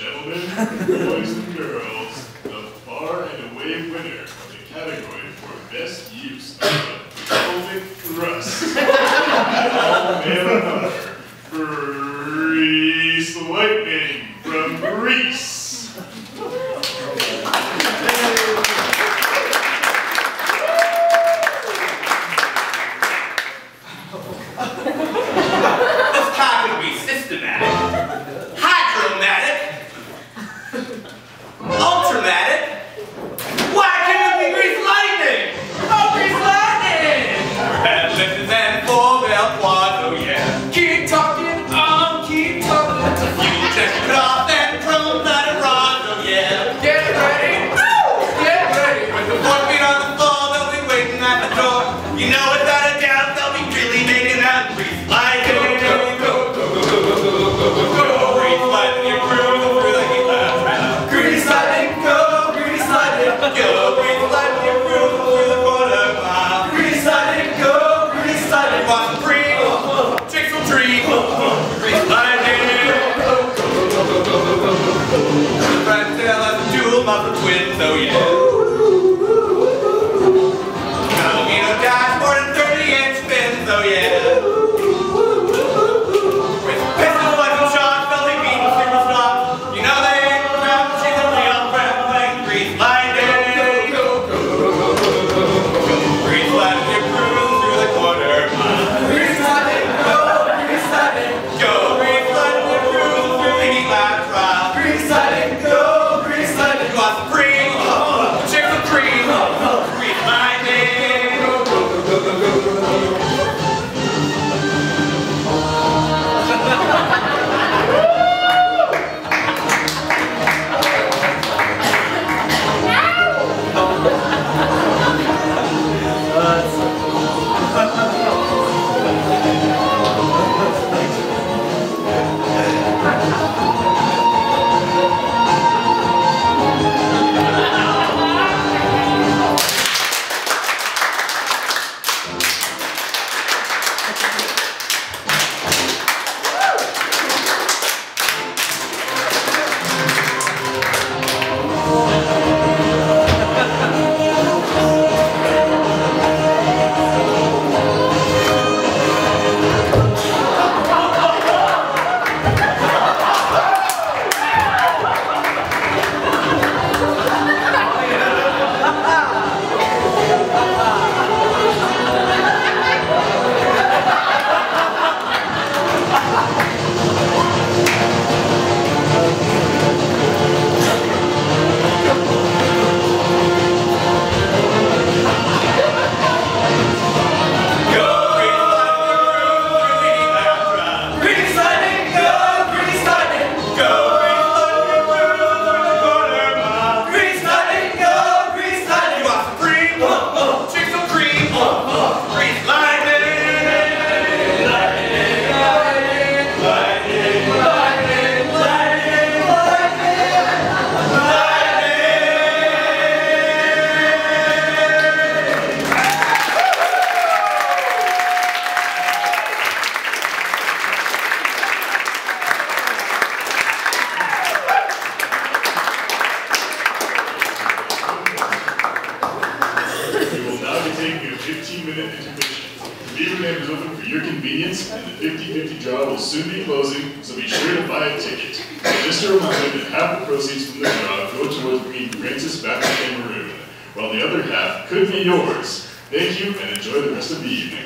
gentlemen, boys and girls, the far and away winner of the category for best use of the pelvic thrust. All male number, Grease Lightning from Greece. This cock would be systematic, hydromatic, ultramatic. Why can't it be Grease Lightning? Oh, Grease Lightning! Red lifters and four-wheel quad, oh yeah. Keep talking on, keep talking. You just cut off that drum, let it run, oh yeah. Get ready, get ready. With the 4 feet on the floor, they'll be waiting at the door. You know without a doubt, they'll be really making that Grease Lightning. Twins, oh yeah. Palomino dies more than 30-inch spins, oh yeah. With pistol button shot, belly beating super stop. You know they ain't around, she's a real friend playing Grease Lightning. Grease Lightning, you're cruising through the quarter mile. Grease Lightning, go, Grease Lightning. Go, Grease Lightning, you're cruising through the heat lap trial. Grease Lightning, go. Will soon be closing, so be sure to buy a ticket. Just a reminder that half the proceeds from the draw go towards bringing Francis back to Cameroon, while the other half could be yours. Thank you and enjoy the rest of the evening.